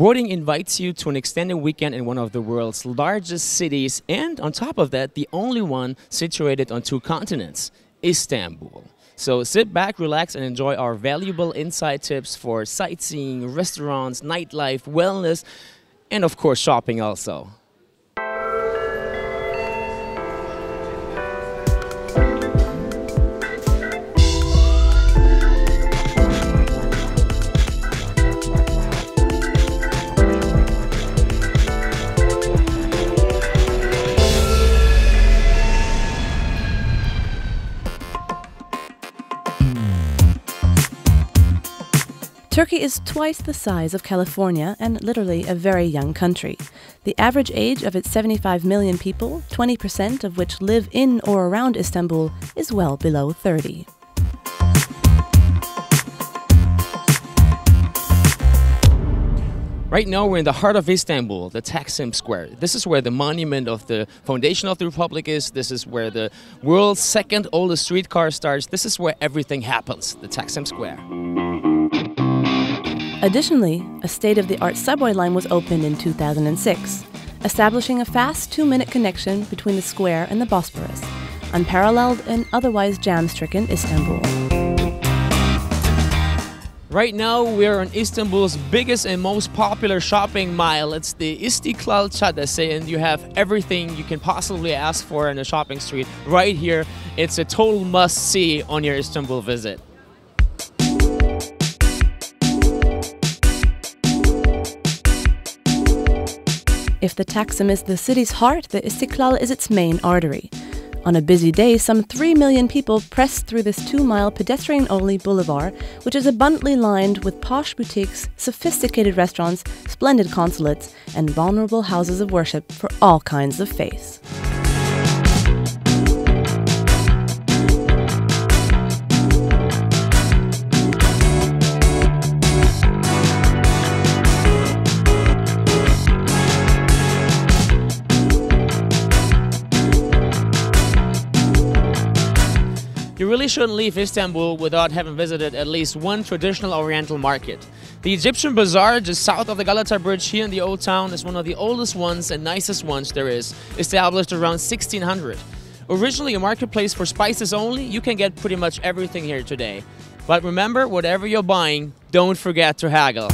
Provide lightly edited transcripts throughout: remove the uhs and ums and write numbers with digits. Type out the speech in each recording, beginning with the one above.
Boarding invites you to an extended weekend in one of the world's largest cities, and on top of that, the only one situated on 2 continents, Istanbul. So sit back, relax, and enjoy our valuable inside tips for sightseeing, restaurants, nightlife, wellness, and of course shopping also. Turkey is twice the size of California and literally a very young country. The average age of its 75 million people, 20% of which live in or around Istanbul, is well below 30. Right now we're in the heart of Istanbul, the Taksim Square. This is where the monument of the foundation of the Republic is. This is where the world's second oldest streetcar starts. This is where everything happens, the Taksim Square. Additionally, a state-of-the-art subway line was opened in 2006, establishing a fast 2-minute connection between the square and the Bosporus, unparalleled and otherwise jam-stricken Istanbul. Right now we're on Istanbul's biggest and most popular shopping mile. It's the Istiklal Caddesi, and you have everything you can possibly ask for in a shopping street right here. It's a total must-see on your Istanbul visit. If the Taksim is the city's heart, the Istiklal is its main artery. On a busy day, some 3 million people press through this 2-mile pedestrian-only boulevard, which is abundantly lined with posh boutiques, sophisticated restaurants, splendid consulates, and vulnerable houses of worship for all kinds of faiths. You really shouldn't leave Istanbul without having visited at least one traditional Oriental market. The Egyptian Bazaar, just south of the Galata Bridge here in the Old Town, is one of the oldest ones and nicest ones there is, established around 1600. Originally a marketplace for spices only, you can get pretty much everything here today. But remember, whatever you're buying, don't forget to haggle.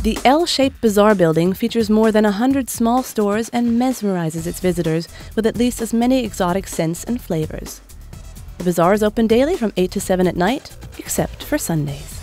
The L-shaped bazaar building features more than 100 small stores and mesmerizes its visitors with at least as many exotic scents and flavors. The bazaar is open daily from 8 to 7 at night, except for Sundays.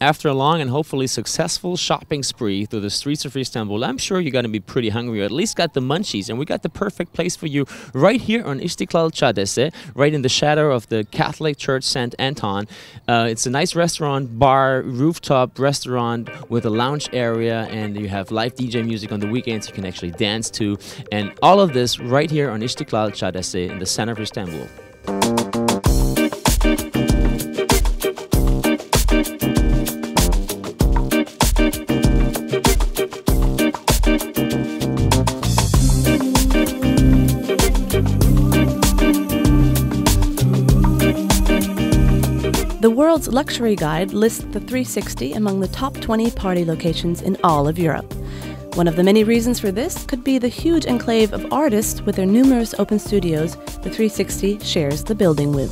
After a long and hopefully successful shopping spree through the streets of Istanbul, I'm sure you're going to be pretty hungry, or at least got the munchies, and we got the perfect place for you right here on Istiklal Caddesi, right in the shadow of the Catholic Church St. Anton. It's a nice restaurant, bar, rooftop restaurant with a lounge area, and you have live DJ music on the weekends you can actually dance to, and all of this right here on Istiklal Caddesi in the center of Istanbul. The World's Luxury Guide lists the 360 among the top 20 party locations in all of Europe. One of the many reasons for this could be the huge enclave of artists with their numerous open studios the 360 shares the building with.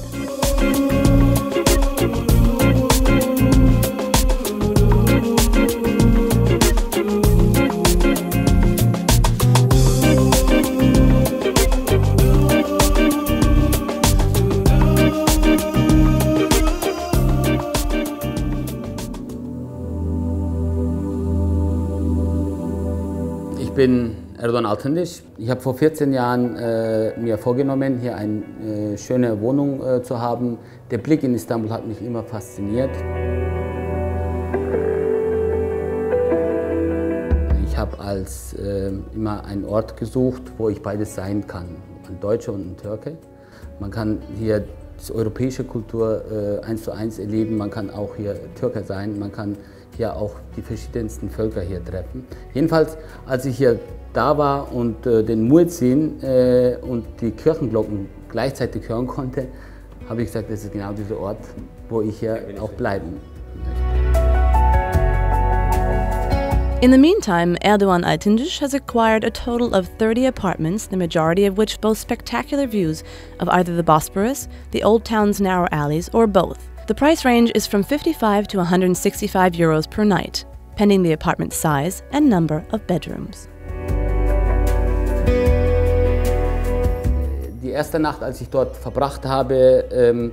Ich bin Erdoğan Altındiş. Ich habe vor 14 Jahren mir vorgenommen, hier eine schöne Wohnung zu haben. Der Blick in Istanbul hat mich immer fasziniert. Ich habe immer einen Ort gesucht, wo ich beides sein kann, ein Deutscher und ein Türke. Man kann hier die europäische Kultur 1:1 erleben, man kann auch hier Türke sein, man kann hier auch die verschiedensten Völker hier treffen. Jedenfalls, als ich hier da war und den Muezzin und die Kirchenglocken gleichzeitig hören konnte, habe ich gesagt, das ist genau dieser Ort, wo ich hier auch bleiben möchte. In the meantime, Erdoğan Aytunç has acquired a total of 30 apartments, the majority of which boast spectacular views of either the Bosphorus, the old town's narrow alleys, or both. The price range is from 55 to 165 euros per night, pending the apartment size and number of bedrooms. Die erste Nacht, als ich dort verbracht habe,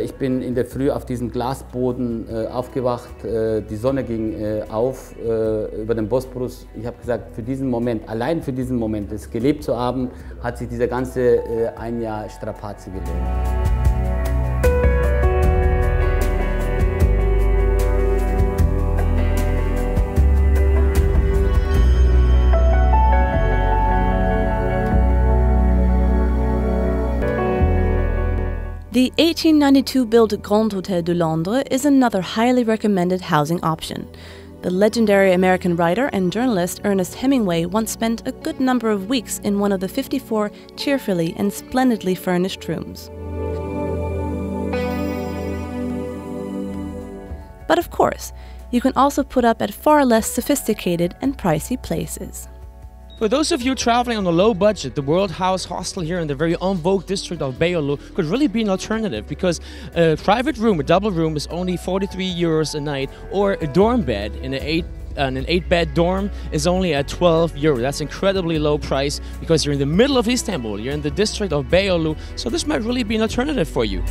ich bin in der Früh auf diesem Glasboden aufgewacht, die Sonne ging auf über den Bosporus. Ich habe gesagt, für diesen Moment, allein für diesen Moment, es gelebt zu haben, hat sich dieser ganze ein Jahr Strapaze gelohnt. The 1892-built Grand Hotel de Londres is another highly recommended housing option. The legendary American writer and journalist Ernest Hemingway once spent a good number of weeks in one of the 54 cheerfully and splendidly furnished rooms. But of course, you can also put up at far less sophisticated and pricey places. For those of you traveling on a low budget, the World House Hostel here in the very en vogue district of Beyoğlu could really be an alternative, because a private room, a double room, is only 43 euros a night, or a dorm bed in an 8-bed dorm is only at 12 euros. That's incredibly low price because you're in the middle of Istanbul, you're in the district of Beyoğlu, so this might really be an alternative for you.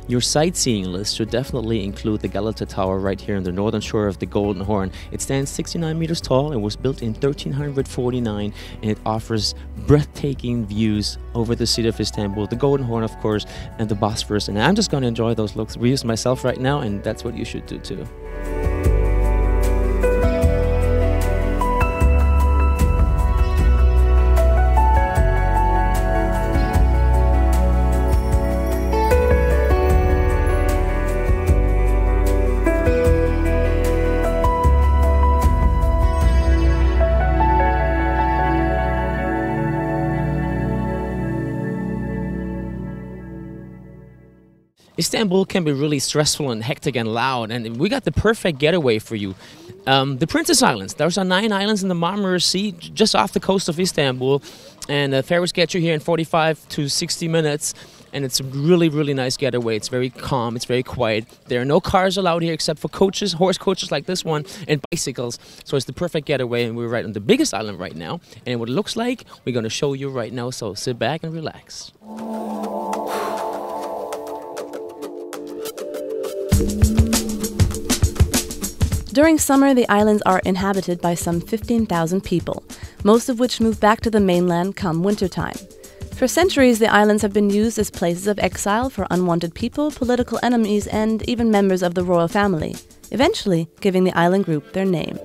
Your sightseeing list should definitely include the Galata Tower right here on the northern shore of the Golden Horn. It stands 69 meters tall and was built in 1349, and it offers breathtaking views over the city of Istanbul, the Golden Horn, of course, and the Bosphorus. And I'm just going to enjoy those views myself right now, and that's what you should do too. Istanbul can be really stressful and hectic and loud, and we got the perfect getaway for you. The Princess Islands. Those are 9 islands in the Marmara Sea, just off the coast of Istanbul, and ferries get you here in 45 to 60 minutes, and it's a really, really nice getaway. It's very calm, it's very quiet. There are no cars allowed here except for coaches, horse coaches like this one, and bicycles, so it's the perfect getaway, and we're right on the biggest island right now, and what it looks like, we're going to show you right now, so sit back and relax. During summer, the islands are inhabited by some 15,000 people, most of which move back to the mainland come wintertime. For centuries, the islands have been used as places of exile for unwanted people, political enemies, and even members of the royal family, eventually giving the island group their name.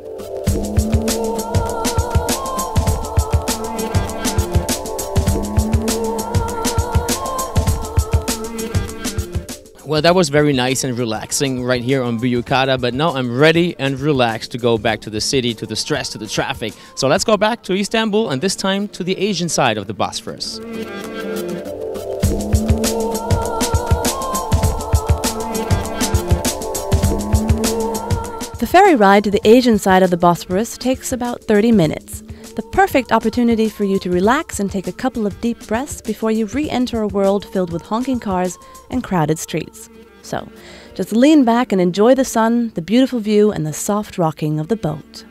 Well, that was very nice and relaxing right here on Büyükada, but now I'm ready and relaxed to go back to the city, to the stress, to the traffic. So let's go back to Istanbul, and this time to the Asian side of the Bosphorus. The ferry ride to the Asian side of the Bosphorus takes about 30 minutes. The perfect opportunity for you to relax and take a couple of deep breaths before you re-enter a world filled with honking cars and crowded streets. So, just lean back and enjoy the sun, the beautiful view, and the soft rocking of the boat.